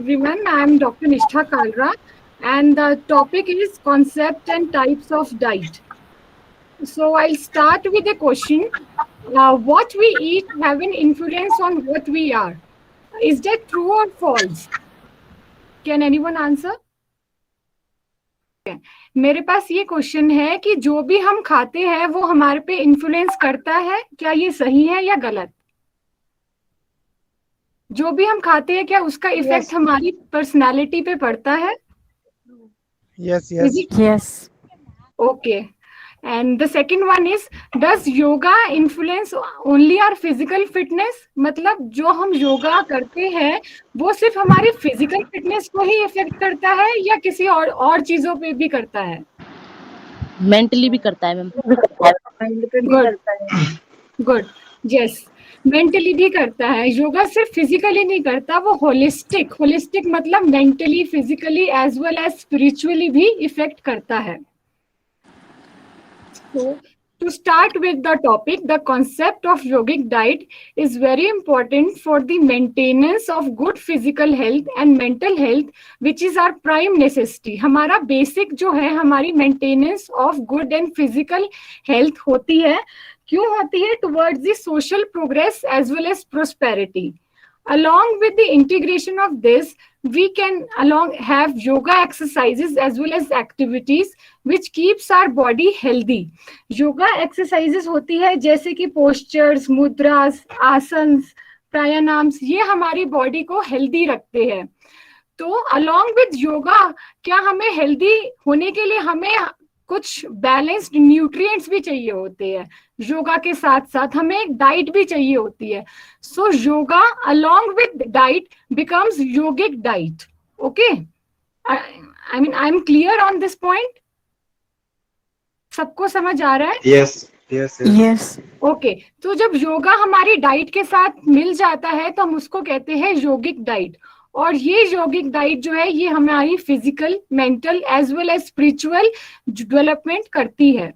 everyone. I am Dr. Nishtha Kalra, and the topic is concept and types of diet. So I'll start with a question. What we eat have an influence on what we are. Is that true or false? Can anyone answer? मेरे पास ये question है कि जो भी हम खाते हैं वो हमारे पे इन्फ्लुएंस करता है, क्या ये सही है या गलत? जो भी हम खाते हैं क्या उसका इफेक्ट हमारी पर्सनालिटी पे पड़ता है? Yes. Yes. Okay. And the second one is, does yoga influence only our physical fitness? मतलब जो हम योगा करते हैं वो सिर्फ हमारी फिजिकल फिटनेस को ही इफेक्ट करता है या किसी और चीजों पे भी करता है? मेंटली भी करता है मैम। गुड, यस, मेंटली भी करता है। योगा सिर्फ फिजिकली नहीं करता, वो होलिस्टिक मतलब mentally, physically as well as spiritually भी इफेक्ट करता है। So, to start with the topic, the concept of yogic diet is very important for the maintenance of good physical health and mental health, which is our prime necessity. हमारा basic जो है, हमारी maintenance of good and physical health होती है। क्यों होती है? Towards the social progress as well as prosperity. Along with the integration of this, we can have yoga exercises as well as activities which keeps our body healthy. Yoga exercises होती है जैसे कि postures, mudras, asanas, प्राणायाम्स, ये हमारी body को healthy रखते हैं। तो along with yoga, क्या हमें हेल्दी होने के लिए हमें कुछ बैलेंस्ड न्यूट्रिएंट्स भी चाहिए होते हैं। योगा के साथ साथ हमें एक डाइट भी चाहिए होती है। So yoga along with diet becomes yogic diet. Okay, I am clear on this point? सबको समझ आ रहा है? Yes. ओके, तो जब योगा हमारी डाइट के साथ मिल जाता है तो हम उसको कहते हैं योगिक डाइट। और ये योगिक डाइट जो है ये हमारी physical, mental as well as spiritual development करती है।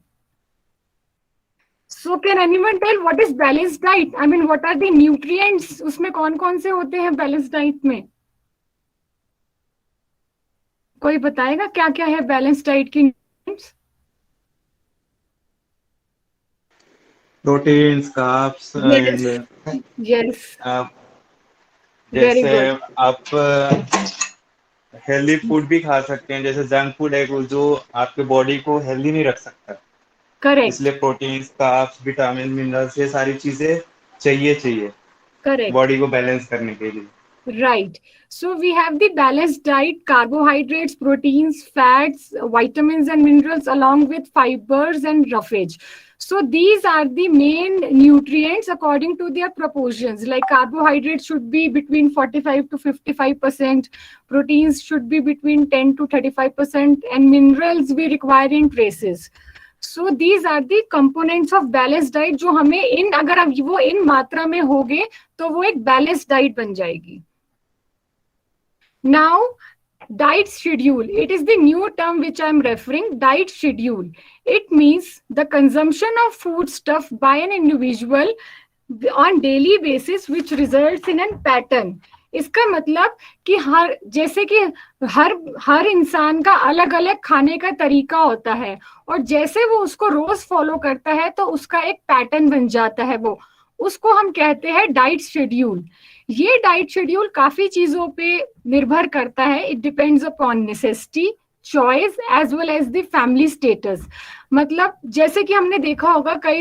So can anyone tell what is balanced diet? I mean what are the nutrients? उसमें कौन कौन से होते हैं बैलेंस्ड डाइट में? कोई बताएगा क्या क्या है बैलेंस्ड डाइट की nutrients? Proteins, carbs and yes, जैसे आप हेल्दी फूड भी खा सकते हैं। जैसे जंक फूड है जो आपके बॉडी को हेल्दी नहीं रख सकता। करेक्ट, इसलिए प्रोटीन्स, कार्ब्स, विटामिन, मिनरल्स, ये सारी चीजें चाहिए करेक्ट, बॉडी को बैलेंस करने के लिए। Right. So we have the balanced diet: carbohydrates, proteins, fats, vitamins and minerals, along with fibers and roughage. So these are the main nutrients according to their proportions. Like carbohydrates should be between 45 to 55%, proteins should be between 10 to 35%, and minerals we require in traces. So these are the components of balanced diet जो हमें अगर अब वो इन मात्रा में होंगे तो वो एक बैलेंस्ड डाइट बन जाएगी। Now, diet schedule. It is the new term which I am referring. Diet schedule. It means the consumption of foodstuff by an individual on daily basis which results in a pattern. इसका मतलब कि जैसे कि हर इंसान का अलग अलग खाने का तरीका होता है और जैसे वो उसको रोज फॉलो करता है तो उसका एक पैटर्न बन जाता है। वो उसको हम कहते हैं डाइट शेड्यूल। ये डाइट शेड्यूल काफी चीजों पे निर्भर करता है। It depends upon necessity, choice as well as the family status. मतलब जैसे कि हमने देखा होगा कई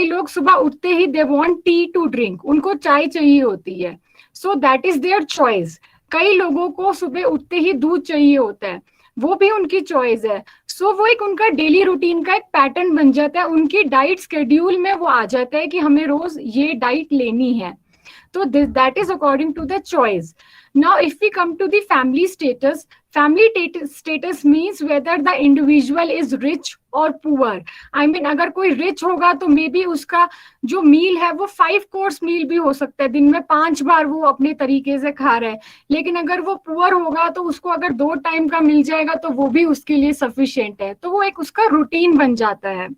लोग सुबह उठते ही they want tea to drink, उनको चाय चाहिए होती है। So that is their choice. कई लोगों को सुबह उठते ही दूध चाहिए होता है, वो भी उनकी चॉइस है। सो वो एक उनका डेली रूटीन का एक पैटर्न बन जाता है, उनकी डाइट स्केड्यूल में वो आ जाता है कि हमें रोज ये डाइट लेनी है। So that is according to the choice. Now, if we come to the family status means whether the individual is rich or poor. I mean, अगर कोई rich होगा तो मे बी उसका जो मील है वो 5 कोर्स मील भी हो सकता है, दिन में 5 बार वो अपने तरीके से खा रहा है। लेकिन अगर वो पुअर होगा तो उसको अगर 2 टाइम का मिल जाएगा तो वो भी उसके लिए सफिशिएंट है। तो वो एक उसका रूटीन बन जाता है।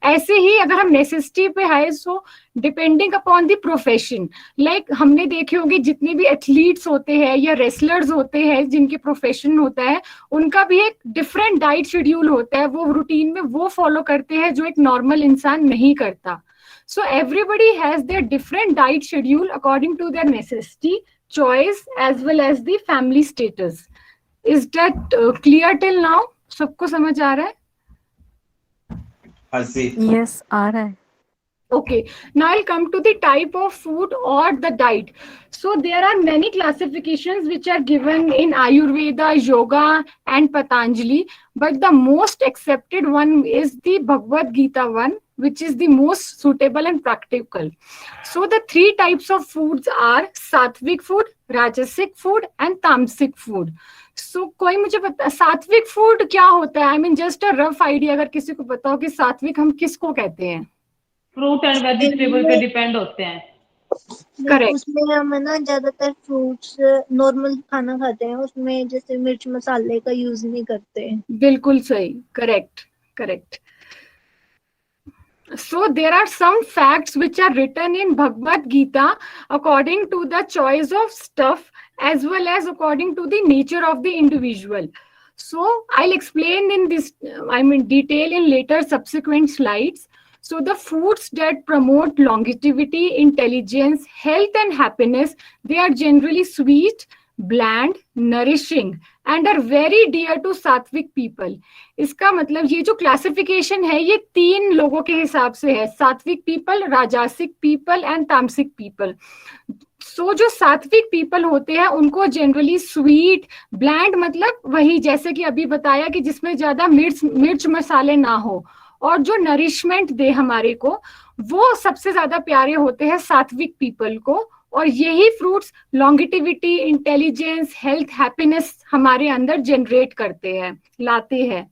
ऐसे ही अगर हम नेसेसिटी पे है, so depending upon the profession, like हमने देखे होंगे जितने भी एथलीट्स होते हैं या रेसलर्स होते हैं जिनके प्रोफेशन होता है, उनका भी एक डिफरेंट डाइट शेड्यूल होता है, वो रूटीन में वो फॉलो करते हैं जो एक नॉर्मल इंसान नहीं करता. So everybody has their different diet schedule according to their necessity, choice, as well as the family status. Is that clear till now? सबको समझ आ रहा है? हाँ जी. Yes, आ रहा है. Okay, now I'll come to the type of food or the diet. So there are many classifications which are given in Ayurveda, Yoga, and Patanjali, but the most accepted one is the Bhagavad Gita one, which is the most suitable and practical. So the three types of foods are sattvic food, rajasic food, and tamasic food. So कोई मुझे बता सात्विक food क्या होता है? I mean just a rough idea, अगर किसी को पता हो कि सात्विक हम किसको कहते हैं. फ्रूट एंड वेजिटेबल पे डिपेंड होते हैं. करेक्ट. उसमें हम है ना ज्यादातर फ्रूट्स नॉर्मल खाना खाते हैं, उसमें जैसे मिर्च मसाले का यूज नहीं करते. बिल्कुल सही. Correct. Correct. So there are some facts which are written in Bhagavad Gita according to the choice of stuff as well as according to the nature of the individual. So I'll explain in this, detail in later subsequent slides. So the foods that promote longevity, intelligence, health and happiness, they are generally sweet, bland, nourishing and are very dear to sattvic people. इसका मतलब ये जो classification है ये 3 लोगों के हिसाब से है, सात्विक पीपल, राजसिक पीपल एंड तामसिक पीपल. सो जो सात्विक पीपल होते हैं उनको जनरली स्वीट, ब्लैंड मतलब वही जैसे कि अभी बताया कि जिसमें ज्यादा मिर्च मसाले ना हो, और जो नरिशमेंट दे हमारे को, वो सबसे ज्यादा प्यारे होते हैं सात्विक पीपल को. और यही fruits longevity, intelligence, health, happiness हमारे अंदर जनरेट करते हैं, लाते हैं.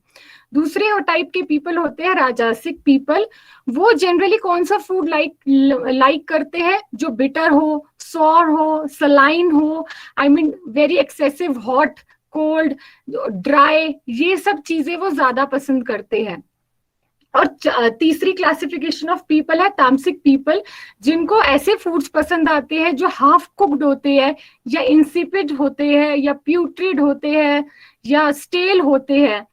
दूसरे टाइप के पीपल होते हैं राजसिक पीपल. वो जनरली कौन सा फूड लाइक करते हैं? जो बिटर हो, सॉर हो, सलाइन हो, I mean very excessive hot, cold, dry, ये सब चीजें वो ज्यादा पसंद करते हैं. और तीसरी क्लासिफिकेशन ऑफ पीपल है तामसिक पीपल, जिनको ऐसे फूड्स पसंद आते हैं जो हाफ कुक्ड होते हैं या इंसिपिड होते हैं या प्यूट्रिड होते हैं या स्टेल होते हैं.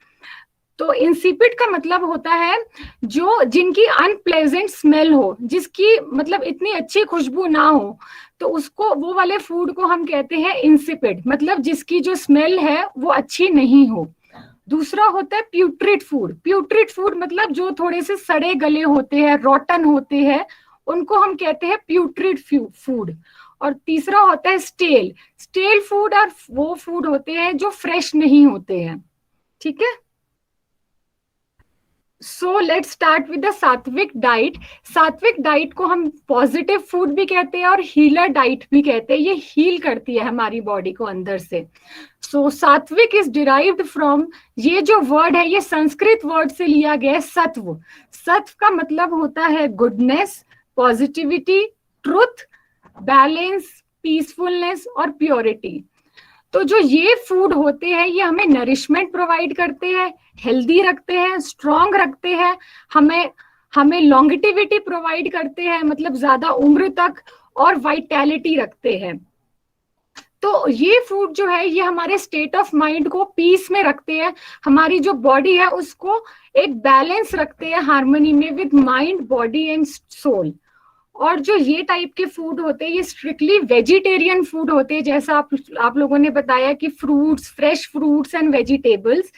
तो इंसिपिड का मतलब होता है जो जिनकी अनप्लेजेंट स्मेल हो, जिसकी मतलब इतनी अच्छी खुशबू ना हो, तो उसको, वो वाले फूड को हम कहते हैं इंसिपिड, मतलब जिसकी जो स्मेल है वो अच्छी नहीं हो. दूसरा होता है प्यूट्रिड फूड. प्यूट्रिड फूड मतलब जो थोड़े से सड़े गले होते हैं, रोटन होते हैं, उनको हम कहते हैं प्यूट्रिड फूड. और तीसरा होता है स्टेल. स्टेल फूड और वो फूड होते हैं जो फ्रेश नहीं होते हैं. ठीक है. So let's start with the सात्विक डाइट. सात्विक डाइट को हम पॉजिटिव फूड भी कहते हैं और हीलर डाइट भी कहते हैं. ये हील करती है हमारी बॉडी को अंदर से. सो सात्विक इज डिराइव्ड फ्रॉम, ये जो वर्ड है ये संस्कृत वर्ड से लिया गया है, सत्व. सत्व का मतलब होता है goodness, positivity, truth, balance, peacefulness और प्योरिटी. तो जो ये फूड होते हैं ये हमें नरिशमेंट प्रोवाइड करते हैं, हेल्दी रखते हैं, स्ट्रॉन्ग रखते हैं, हमें लॉन्गिटिविटी प्रोवाइड करते हैं, मतलब ज्यादा उम्र तक, और वाइटैलिटी रखते हैं. तो ये फूड जो है ये हमारे स्टेट ऑफ माइंड को पीस में रखते हैं, हमारी जो बॉडी है उसको एक बैलेंस रखते हैं हार्मनी में with mind, body and soul. और जो ये टाइप के फूड होते हैं ये स्ट्रिक्टली वेजिटेरियन फूड होते हैं, जैसा आप लोगों ने बताया कि fruits, fresh fruits and vegetables,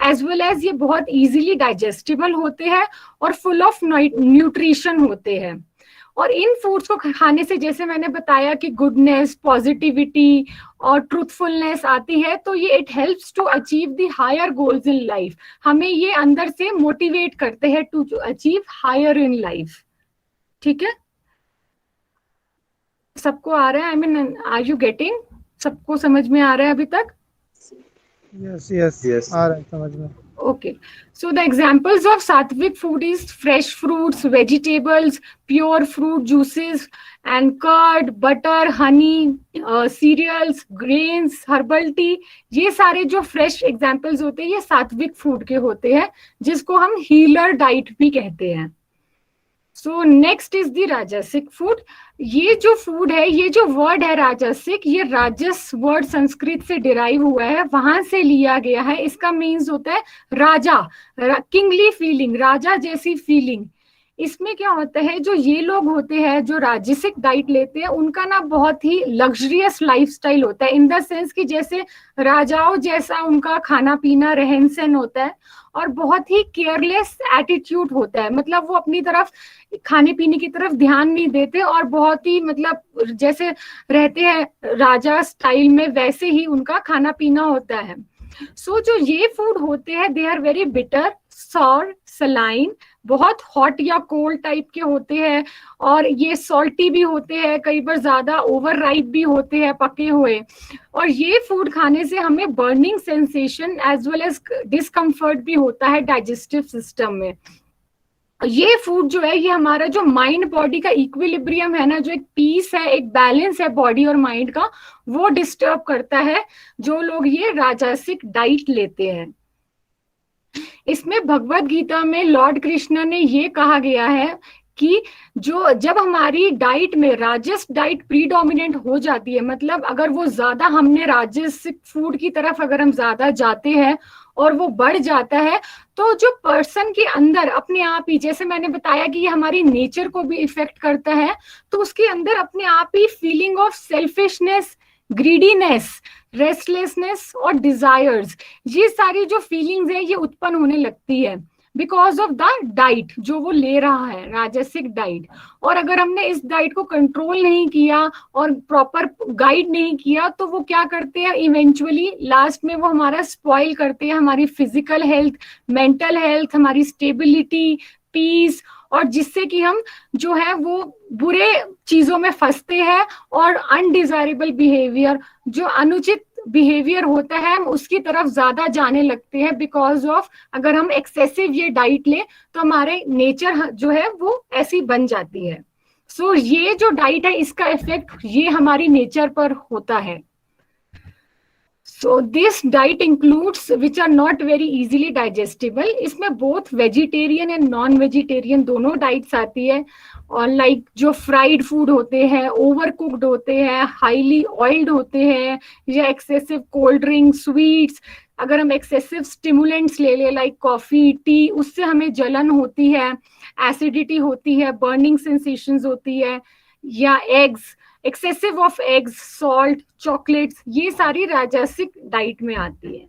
as well as ये बहुत इजीली डाइजेस्टिबल होते हैं और फुल ऑफ न्यूट्रिशन होते हैं. और इन फूड्स को खाने से, जैसे मैंने बताया कि गुडनेस, पॉजिटिविटी और ट्रूथफुलनेस आती है, तो ये it helps to achieve the higher goals in life. हमें ये अंदर से मोटिवेट करते हैं to achieve higher in life. ठीक है. सबको आ रहा है? I mean are you getting? सबको समझ में आ रहा है अभी तक? Yes, yes, Yes. आ रहा है समझ में. Okay, so the examples of sattvic food is fresh fruits, vegetables, pure fruit juices, and curd, butter, honey, cereals, grains, herbal tea. ये सारे जो fresh examples होते हैं ये सात्विक फूड के होते हैं, जिसको हम हीलर डाइट भी कहते हैं. सो नेक्स्ट इज द राजसिक फूड। ये जो फूड है, ये जो वर्ड है राजसिक, ये राजस वर्ड संस्कृत से डिराइव हुआ है, वहां से लिया गया है। इसका मीन्स होता है राजा, किंगली फीलिंग, राजा जैसी फीलिंग। इसमें क्या होता है, जो ये लोग होते हैं जो राजसिक डाइट लेते हैं, उनका ना बहुत ही लग्जरियस लाइफस्टाइल होता है, इन द सेंस कि जैसे राजाओं जैसा उनका खाना पीना रहन सहन होता है, और बहुत ही केयरलेस एटीट्यूड होता है। मतलब वो अपनी तरफ खाने पीने की तरफ ध्यान नहीं देते, और बहुत ही मतलब जैसे रहते हैं राजा स्टाइल में, वैसे ही उनका खाना पीना होता है। सो जो ये फूड होते हैं, they are very bitter, sour, saline, बहुत हॉट या कोल्ड टाइप के होते हैं, और ये सॉल्टी भी होते हैं, कई बार ज्यादा ओवर राइप भी होते हैं, पके हुए। और ये फूड खाने से हमें burning sensation as well as discomfort भी होता है डाइजेस्टिव सिस्टम में। ये फूड जो है, ये हमारा जो माइंड बॉडी का इक्विलिब्रियम है ना, जो एक पीस है, एक बैलेंस है बॉडी और माइंड का, वो डिस्टर्ब करता है जो लोग ये राजसिक डाइट लेते हैं। इसमें भगवत गीता में लॉर्ड कृष्ण ने ये कहा गया है कि जो जब हमारी डाइट में राजस डाइट प्रीडोमिनेंट हो जाती है, मतलब अगर वो ज्यादा, हमने राजसिक फूड की तरफ अगर हम ज्यादा जाते हैं और वो बढ़ जाता है, तो जो पर्सन के अंदर अपने आप ही, जैसे मैंने बताया कि ये हमारी नेचर को भी इफेक्ट करता है, तो उसके अंदर अपने आप ही feeling of selfishness, greediness, restlessness और डिजायर्स, ये सारी जो फीलिंग्स है ये उत्पन्न होने लगती है बिकॉज ऑफ द डाइट जो वो ले रहा है, राजसिक डाइट। और अगर हमने इस डाइट को कंट्रोल नहीं किया और प्रॉपर गाइड नहीं किया, तो वो क्या करते हैं, इवेंचुअली लास्ट में वो हमारा स्पॉइल करते हैं, हमारी फिजिकल हेल्थ, मेंटल हेल्थ, हमारी स्टेबिलिटी, पीस, और जिससे कि हम जो है वो बुरे चीजों में फंसते हैं, और अनडिजायरेबल बिहेवियर, जो अनुचित बिहेवियर होता है, हम उसकी तरफ ज्यादा जाने लगते हैं बिकॉज ऑफ, अगर हम एक्सेसिव ये डाइट लें तो हमारे नेचर जो है वो ऐसी बन जाती है। सो ये जो डाइट है, इसका इफेक्ट ये हमारी नेचर पर होता है। So this diet includes which are not very easily digestible. इसमें both vegetarian and non-vegetarian दोनों डाइट्स आती है। और लाइक जो फ्राइड फूड होते हैं, ओवर कुक्ड होते हैं, हाईली ऑयल्ड होते हैं, या एक्सेसिव कोल्ड ड्रिंक, स्वीट्स, अगर हम एक्सेसिव स्टिमुलेंट्स ले ले लाइक कॉफी, टी, उससे हमें जलन होती है, एसिडिटी होती है, बर्निंग सेंसेशंस होती है, या eggs, excessive of eggs, salt, chocolates, ये सारी राजसिक डाइट में आती है।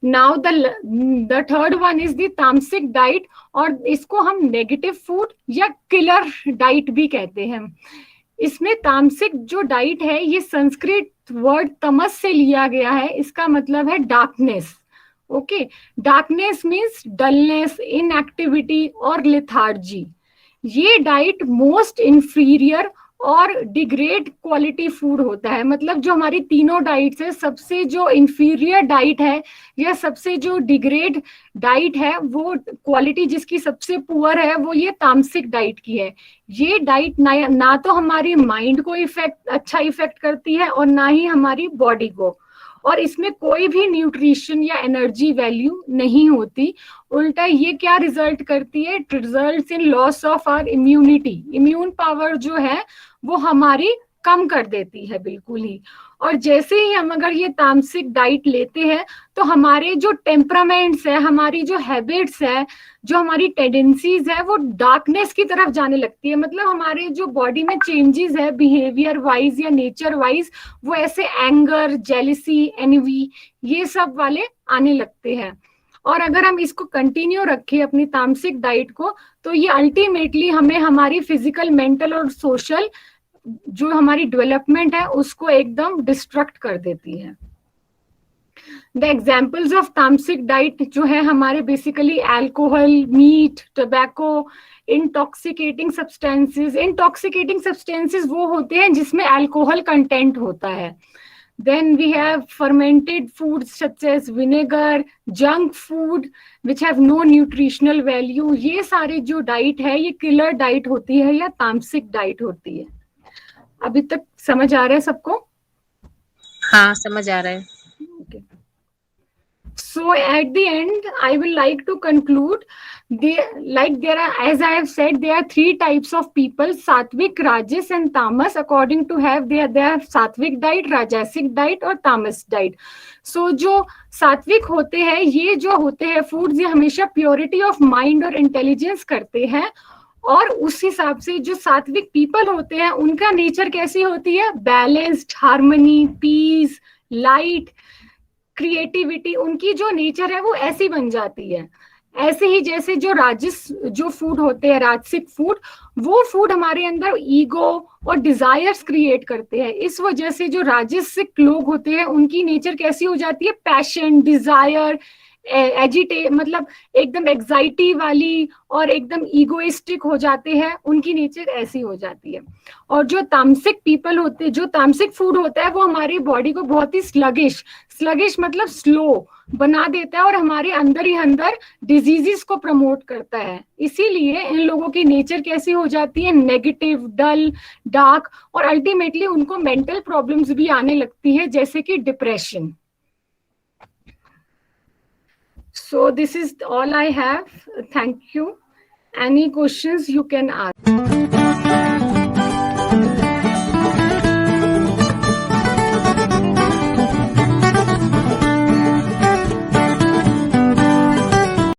Now the third one is the तामसिक डाइट, और इसको हम नेगेटिव फूड या किलर डाइट भी कहते हैं। इसमें तामसिक जो डाइट है, ये संस्कृत वर्ड तमस से लिया गया है, इसका मतलब है darkness. Okay, darkness means dullness, inactivity और लेथार्जी। ये डाइट मोस्ट इंफीरियर और डिग्रेड क्वालिटी फूड होता है। मतलब जो हमारी तीनों डाइट्स है, सबसे जो इंफीरियर डाइट है या सबसे जो डिग्रेड डाइट है, वो क्वालिटी जिसकी सबसे पुअर है, वो ये तामसिक डाइट की है। ये डाइट ना तो हमारी माइंड को अच्छा इफेक्ट करती है, और ना ही हमारी बॉडी को, और इसमें कोई भी न्यूट्रिशन या एनर्जी वैल्यू नहीं होती। उल्टा ये क्या रिजल्ट करती है, it results in loss of our immunity. Immune power जो है वो हमारी कम कर देती है बिल्कुल ही। और जैसे ही हम अगर ये तामसिक डाइट लेते हैं, तो हमारे जो टेम्परामेंट्स है, हमारी जो हैबिट्स है, जो हमारी टेंडेंसीज है, वो डार्कनेस की तरफ जाने लगती है। मतलब हमारे जो बॉडी में चेंजेस है बिहेवियर वाइज या नेचर वाइज, वो ऐसे एंगर, जेलिसी, एनवी, ये सब वाले आने लगते हैं। और अगर हम इसको कंटिन्यू रखें अपनी तामसिक डाइट को, तो ये अल्टीमेटली हमें हमारी फिजिकल, मेंटल और सोशल जो हमारी डेवलपमेंट है उसको एकदम डिस्ट्रक्ट कर देती है। द एग्जाम्पल्स ऑफ तामसिक डाइट जो है हमारे basically alcohol, meat, tobacco, intoxicating substances. Intoxicating substances वो होते हैं जिसमें अल्कोहल कंटेंट होता है। Then we have fermented foods such as vinegar, junk food which have no nutritional value. ये सारे जो डाइट है, ये किलर डाइट होती है या तामसिक डाइट होती है। अभी तक समझ आ रहा है सबको? हाँ, समझ आ रहा है। Okay. So at the end, I will like to conclude, there are, as I have said, there are 3 types of people: sattvic, rajas and tamas. According to they have sattvic diet, rajasic diet और tamas diet. So जो सात्विक होते हैं, ये जो होते हैं foods, ये हमेशा प्योरिटी ऑफ माइंड और इंटेलिजेंस करते हैं. और उस हिसाब से जो सात्विक पीपल होते हैं, उनका नेचर कैसी होती है? Balanced, harmony, peace, light, creativity. उनकी जो नेचर है वो ऐसी बन जाती है. ऐसे ही जैसे जो फूड होते हैं, राजसिक फूड, वो फूड हमारे अंदर ईगो और डिजायर्स क्रिएट करते हैं. इस वजह से जो राजसिक लोग होते हैं, उनकी नेचर कैसी हो जाती है? पैशन, डिजायर, मतलब एकदम एग्जाइटी वाली और एकदम ईगोइस्टिक हो जाते हैं. उनकी नेचर ऐसी हो जाती है. और जो तामसिक पीपल होते हैं, जो तामसिक फूड होता है, वो हमारी बॉडी को बहुत ही स्लगिश मतलब स्लो बना देता है और हमारे अंदर ही अंदर डिजीजेस को प्रमोट करता है. इसीलिए इन लोगों की नेचर कैसी हो जाती है? नेगेटिव, डल, डार्क, और अल्टीमेटली उनको मेंटल प्रॉब्लम्स भी आने लगती है, जैसे कि depression. So this is all I have. Thank you. Any questions you can ask.